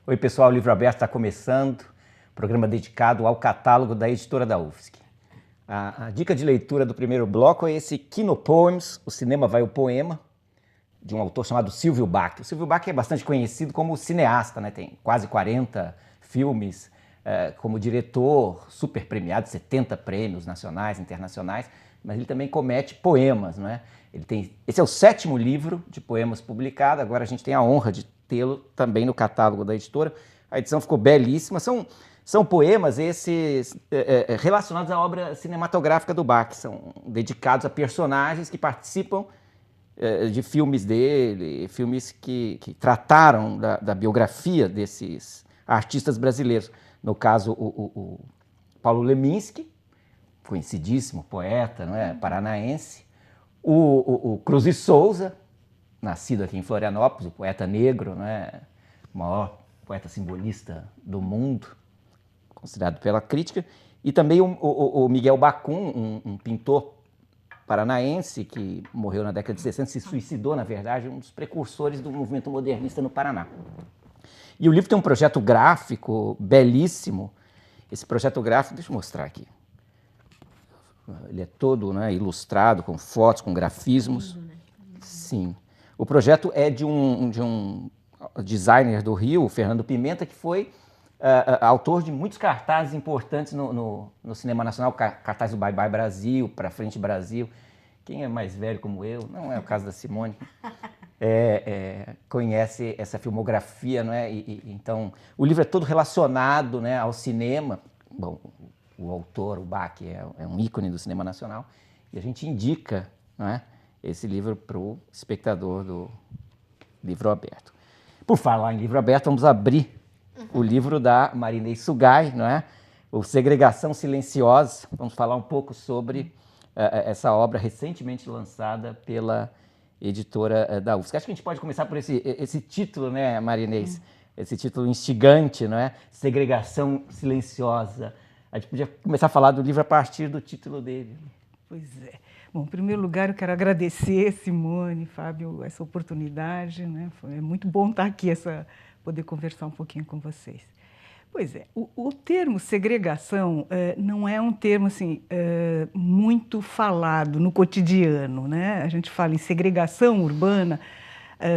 Oi pessoal, o Livro Aberto está começando, programa dedicado ao catálogo da editora da UFSC. A dica de leitura do primeiro bloco é esse Kinopoems, O Cinema Vai o Poema, de um autor chamado Sylvio Bach. O Sylvio Bach é bastante conhecido como cineasta, né? Tem quase 40 filmes como diretor, super premiado, 70 prêmios nacionais, internacionais, mas ele também comete poemas, não é? Esse é o 7º livro de poemas publicado, agora a gente tem a honra de tê-lo também no catálogo da editora. A edição ficou belíssima, são poemas esses relacionados à obra cinematográfica do Bach, são dedicados a personagens que participam de filmes dele, filmes que trataram da biografia desses artistas brasileiros. No caso, o Paulo Leminski, conhecidíssimo poeta, não é? Paranaense, o Cruz e Souza, nascido aqui em Florianópolis, o poeta negro, não é? O maior poeta simbolista do mundo, considerado pela crítica, e também o Miguel Bacum, um pintor paranaense que morreu na década de 60, se suicidou, na verdade, um dos precursores do movimento modernista no Paraná. E o livro tem um projeto gráfico belíssimo. Esse projeto gráfico, deixa eu mostrar aqui. Ele é todo, né, ilustrado, com fotos, com grafismos. Sim. O projeto é de um designer do Rio, o Fernando Pimenta, que foi autor de muitos cartazes importantes no cinema nacional, cartaz do Bye Bye Brasil, Pra Frente Brasil. Quem é mais velho como eu, não é o caso da Simone, conhece essa filmografia, não é? Então, o livro é todo relacionado, né, ao cinema. Bom, o autor, o Bach, é um ícone do cinema nacional, e a gente indica, não é, esse livro para o espectador do Livro Aberto. Por falar em Livro Aberto, vamos abrir o livro da Marinês Sugai, não é? O Segregação Silenciosa. Vamos falar um pouco sobre essa obra recentemente lançada pela editora da UFSC. Acho que a gente pode começar por esse título, né, Marinês? Esse título instigante, não é? Segregação Silenciosa. A gente podia começar a falar do livro a partir do título dele. Pois é. Bom, em primeiro lugar, eu quero agradecer, Simone, Fábio, essa oportunidade, né? É muito bom estar aqui, poder conversar um pouquinho com vocês. Pois é, o termo segregação não é um termo assim, muito falado no cotidiano, né? A gente fala em segregação urbana,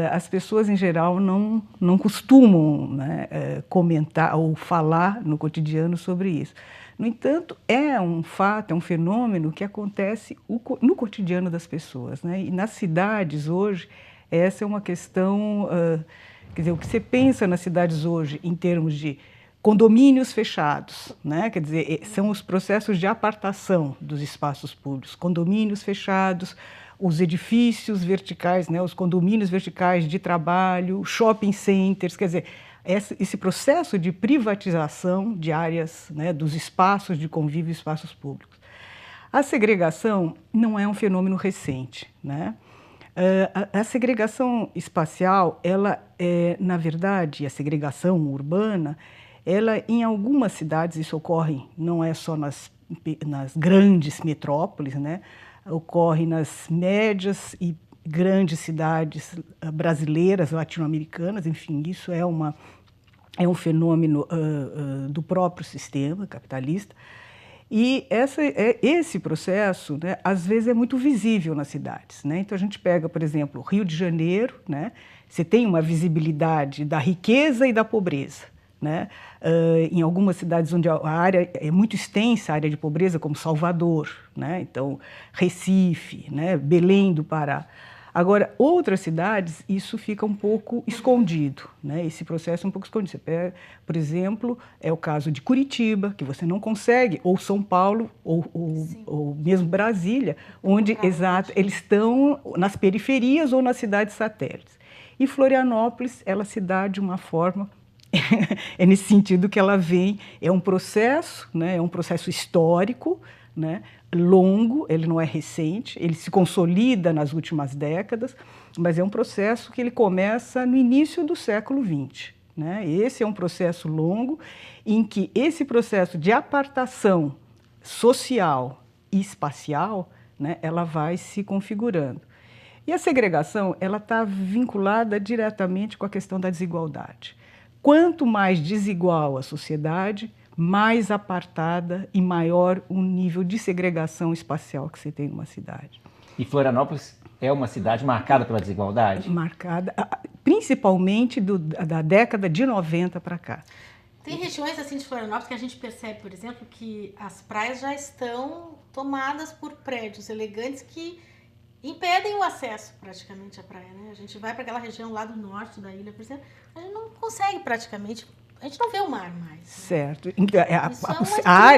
as pessoas, em geral, não costumam, né, comentar ou falar no cotidiano sobre isso. No entanto, é um fato, é um fenômeno que acontece no cotidiano das pessoas, né? E nas cidades hoje, essa é uma questão, quer dizer, o que você pensa nas cidades hoje em termos de condomínios fechados, né? Quer dizer, são os processos de apartação dos espaços públicos, condomínios fechados, os edifícios verticais, né? Os condomínios verticais de trabalho, shopping centers, quer dizer, esse processo de privatização de áreas, né, dos espaços de convívio e espaços públicos. A segregação não é um fenômeno recente, né? A segregação espacial, ela é, na verdade, a segregação urbana, ela em algumas cidades, isso ocorre não é só nas grandes metrópoles, né? Ocorre nas médias e grandes cidades brasileiras, latino-americanas, enfim, isso é um fenômeno do próprio sistema capitalista. E esse processo, né, às vezes, é muito visível nas cidades, né? Então, a gente pega, por exemplo, o Rio de Janeiro, né? Você tem uma visibilidade da riqueza e da pobreza, né? Em algumas cidades onde a área é muito extensa, a área de pobreza, como Salvador, né? Então, Recife, né? Belém do Pará. Agora, outras cidades, isso fica um pouco escondido, né? Esse processo é um pouco escondido. Você pega, por exemplo, é o caso de Curitiba, que você não consegue, ou São Paulo, ou mesmo Brasília, onde, exato, eles estão nas periferias ou nas cidades satélites. E Florianópolis, ela se dá de uma forma, é nesse sentido que ela vem, é um processo, né? É um processo histórico, né? Longo, ele não é recente, ele se consolida nas últimas décadas, mas é um processo que ele começa no início do século XX, né? Esse é um processo longo em que esse processo de apartação social e espacial, né, ela vai se configurando. E a segregação, ela está vinculada diretamente com a questão da desigualdade. Quanto mais desigual a sociedade, mais apartada e maior o nível de segregação espacial que você tem numa cidade. E Florianópolis é uma cidade marcada pela desigualdade? Marcada, principalmente da década de 90 para cá. Tem regiões assim de Florianópolis que a gente percebe, por exemplo, que as praias já estão tomadas por prédios elegantes que impedem o acesso praticamente à praia, né? A gente vai para aquela região lá do norte da ilha, por exemplo, a gente não consegue praticamente, a gente não vê o mar mais. Né? Certo. Então,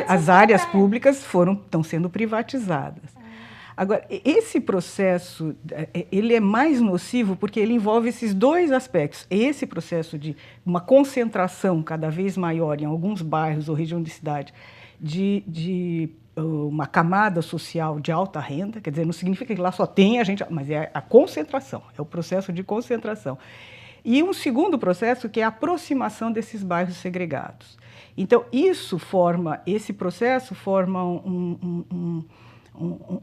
as áreas públicas estão sendo privatizadas. Agora, esse processo, ele é mais nocivo porque ele envolve esses dois aspectos. Esse processo de uma concentração cada vez maior em alguns bairros ou região de cidade de uma camada social de alta renda, quer dizer, não significa que lá só tem a gente, mas é a concentração, é o processo de concentração. E um segundo processo que é a aproximação desses bairros segregados. Então, esse processo forma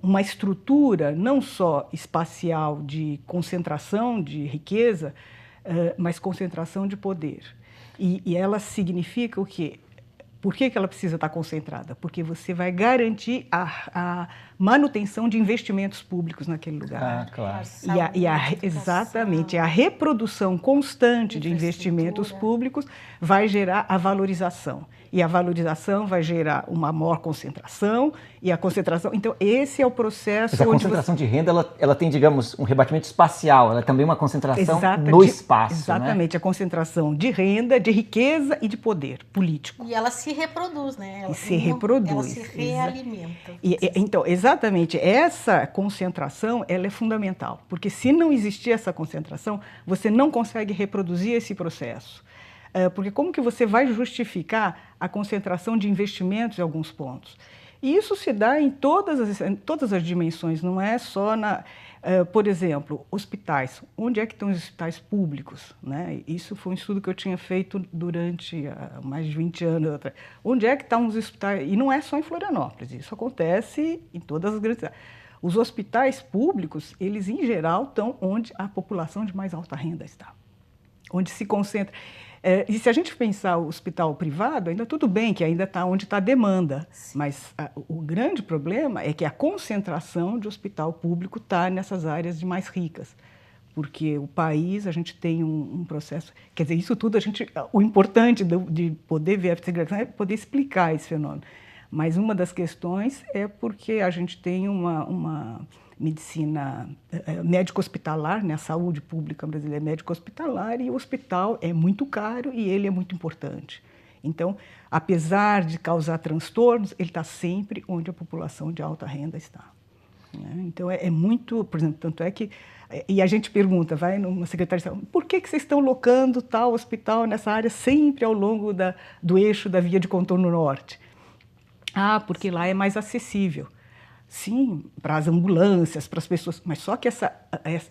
uma estrutura não só espacial de concentração de riqueza, mas concentração de poder. E ela significa o quê? Por que ela precisa estar concentrada? Porque você vai garantir a manutenção de investimentos públicos naquele lugar. Claro. Exatamente. A reprodução constante de investimentos públicos vai gerar a valorização. E a valorização vai gerar uma maior concentração, e a concentração... Então, esse é o processo... Mas a concentração de renda, ela tem, digamos, um rebatimento espacial, ela é também uma concentração no espaço. Exatamente, né? A concentração de renda, de riqueza e de poder político. E ela se reproduz, né? Ela se realimenta. Então, exatamente, essa concentração, ela é fundamental, porque se não existir essa concentração, você não consegue reproduzir esse processo. Porque como que você vai justificar a concentração de investimentos em alguns pontos? E isso se dá em todas as dimensões, não é só por exemplo, hospitais. Onde é que estão os hospitais públicos? Né? Isso foi um estudo que eu tinha feito durante mais de 20 anos atrás. Onde é que estão os hospitais? E não é só em Florianópolis, isso acontece em todas as grandes cidades. Os hospitais públicos, eles em geral estão onde a população de mais alta renda está, onde se concentra. E se a gente pensar o hospital privado, ainda tudo bem que ainda está onde está a demanda, mas o grande problema é que a concentração de hospital público está nessas áreas de mais ricas, porque o país, a gente tem um processo... Quer dizer, isso tudo, o importante de poder ver a segregação é poder explicar esse fenômeno. Mas uma das questões é porque a gente tem uma medicina médico-hospitalar, né? A saúde pública brasileira é médico-hospitalar, e o hospital é muito caro e ele é muito importante. Então, apesar de causar transtornos, ele está sempre onde a população de alta renda está. Né? Então, é muito... Por exemplo, tanto é que... E a gente pergunta, vai numa secretaria de saúde, por que vocês estão locando tal hospital nessa área sempre ao longo do eixo da via de contorno norte? Porque lá é mais acessível. Sim, para as ambulâncias, para as pessoas, mas só que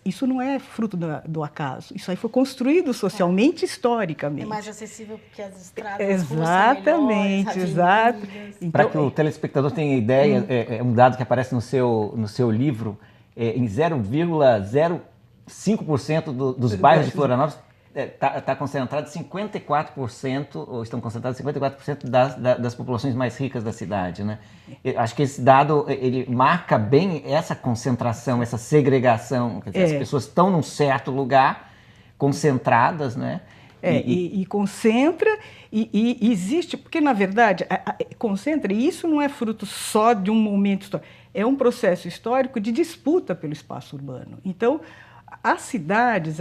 isso não é fruto do acaso. Isso aí foi construído socialmente, historicamente. É mais acessível porque as estradas, exatamente, as ruas são melhores, exato. Então, para que o telespectador tenha ideia, é um dado que aparece no seu livro, em 0,05% dos bairros de Florianópolis está concentrado 54%, ou estão concentrados 54% das populações mais ricas da cidade, né? Eu acho que esse dado, ele marca bem essa concentração, essa segregação, quer dizer, as pessoas estão num certo lugar, concentradas, né? E concentra, e existe, porque na verdade, concentra, e isso não é fruto só de um momento histórico, é um processo histórico de disputa pelo espaço urbano. Então, as cidades,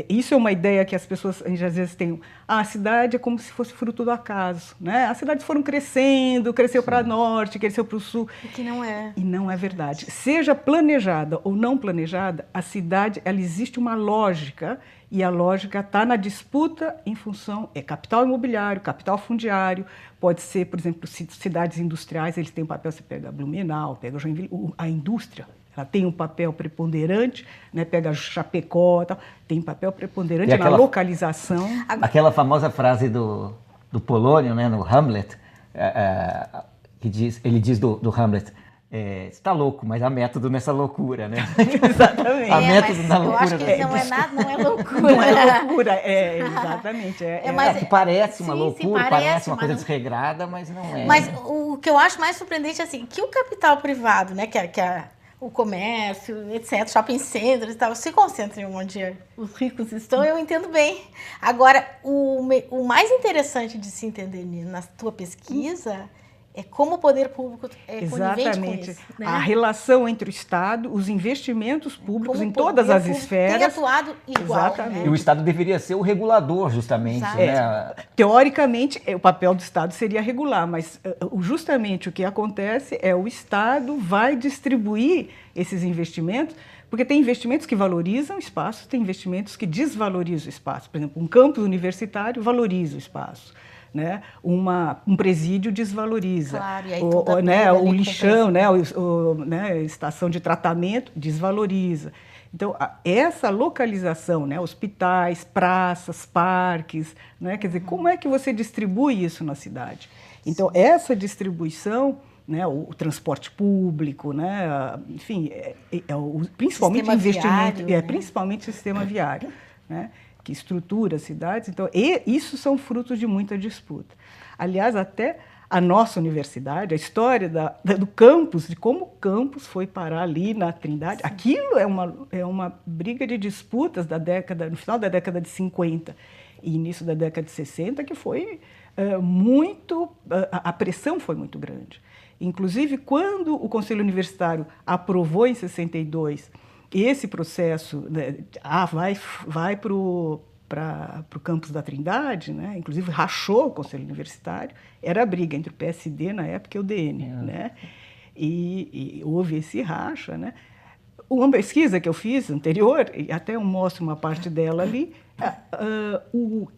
isso é uma ideia que as pessoas às vezes têm. A cidade é como se fosse fruto do acaso, né? As cidades foram crescendo, cresceu para norte, cresceu para o sul. E que não é. E não é verdade. Seja planejada ou não planejada, a cidade, ela existe uma lógica, e a lógica está na disputa em função, capital imobiliário, capital fundiário, pode ser, por exemplo, cidades industriais, eles têm um papel, você pega Blumenau, pega Joinville, a indústria, ela tem um papel preponderante, né? Pega Chapecó, tal, tem um papel preponderante aquela, na localização. Aquela famosa frase do Polônio, né, no Hamlet, ele diz do Hamlet, você está louco, mas há método nessa loucura, né? Exatamente. Há método na loucura. Eu acho que não é nada, não é loucura. Não é loucura, exatamente. Que parece uma sim, loucura, sim, parece uma coisa não... desregrada, mas não é. Mas o que eu acho mais surpreendente é assim, que o capital privado, né, o comércio, etc., shopping centers e tal, se concentra em onde os ricos estão, eu entendo bem. Agora, o mais interessante de se entender na tua pesquisa é como o poder público é conivente com isso. Né? A relação entre o Estado, os investimentos públicos em todas as esferas. Tem atuado igual. Exatamente. Né? E o Estado deveria ser o regulador, justamente. Né? Teoricamente, o papel do Estado seria regular, mas justamente o que acontece é o Estado vai distribuir esses investimentos, porque tem investimentos que valorizam o espaço, tem investimentos que desvalorizam o espaço. Por exemplo, um campus universitário valoriza o espaço. Né? Um presídio desvaloriza. Claro, e aí o lixão, né? A estação de tratamento desvaloriza. Então, essa localização, né? Hospitais, praças, parques, né? Quer dizer, como é que você distribui isso na cidade? Então, essa distribuição, né? O transporte público, né? Enfim, principalmente sistema investimento, viário, né? Principalmente o sistema viário, né? Que estrutura as cidades. Então, isso são frutos de muita disputa. Aliás, até a nossa universidade, a história do campus, de como o campus foi parar ali na Trindade, aquilo é uma briga de disputas no final da década de 50 e início da década de 60, que foi a pressão foi muito grande. Inclusive, quando o Conselho Universitário aprovou em 62 esse processo, né, vai para o campus da Trindade, né, inclusive rachou o Conselho Universitário, era a briga entre o PSD na época e o DN. Né, e houve esse racha. Né. Uma pesquisa que eu fiz anterior, e até eu mostro uma parte dela ali,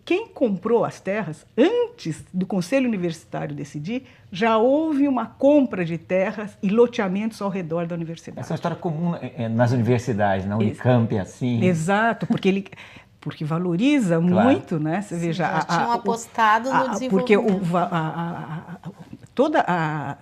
quem comprou as terras, antes do Conselho Universitário decidir, já houve uma compra de terras e loteamentos ao redor da universidade. Essa é uma história comum nas universidades, na Unicamp, assim. Exato, porque valoriza muito, né? Você veja, já tinham apostado no desenvolvimento. Porque toda a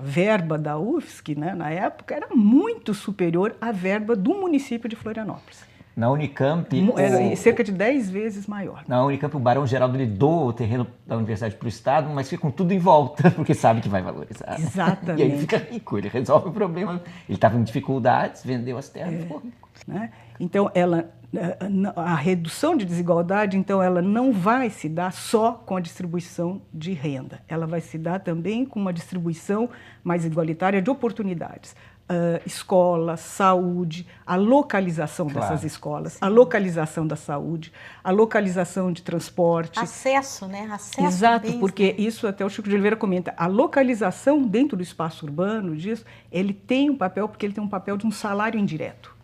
verba da UFSC, né, na época, era muito superior à verba do município de Florianópolis. Na Unicamp... Era cerca de 10 vezes maior. Na Unicamp, o Barão Geraldo lhe doa o terreno da universidade para o Estado, mas fica com tudo em volta, porque sabe que vai valorizar. Exatamente. E aí ele fica rico, ele resolve o problema. Ele estava em dificuldades, vendeu as terras e ficou rico. Né? Então, a redução de desigualdade, então, ela não vai se dar só com a distribuição de renda. Ela vai se dar também com uma distribuição mais igualitária de oportunidades. Escola, saúde, a localização dessas escolas, a localização da saúde, a localização de transporte. Acesso, né? Acesso. Exato, porque isso até o Chico de Oliveira comenta, a localização dentro do espaço urbano disso, ele tem um papel, porque ele tem um papel de um salário indireto.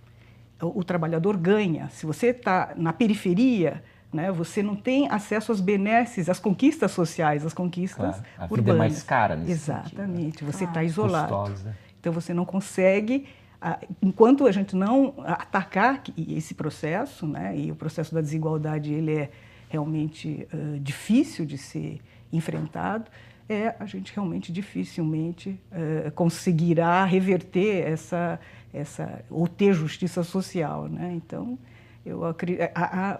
O trabalhador ganha. Se você está na periferia, né, você não tem acesso às benesses, às conquistas sociais, às conquistas a urbanas. vida é mais cara nesse Exatamente, sentido, né? você está isolado. Custosa. Então, você não consegue, enquanto a gente não atacar esse processo, né, e o processo da desigualdade ele é realmente difícil de ser enfrentado, a gente realmente dificilmente conseguirá reverter ou ter justiça social. Né? Então,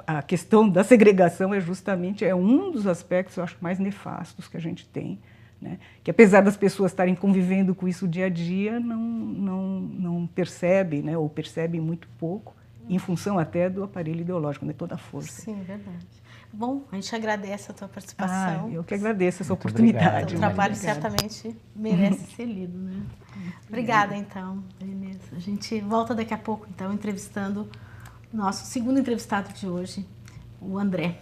a questão da segregação é justamente um dos aspectos, eu acho, mais nefastos que a gente tem. Né? Que apesar das pessoas estarem convivendo com isso dia a dia, não percebem, né? Ou percebem muito pouco, em função até do aparelho ideológico, né? Toda a força. Sim, verdade. Bom, a gente agradece a tua participação. Eu que agradeço essa oportunidade. O trabalho certamente merece ser lido. Né? Obrigada, então, Inês. A gente volta daqui a pouco, então, entrevistando o nosso segundo entrevistado de hoje, o André.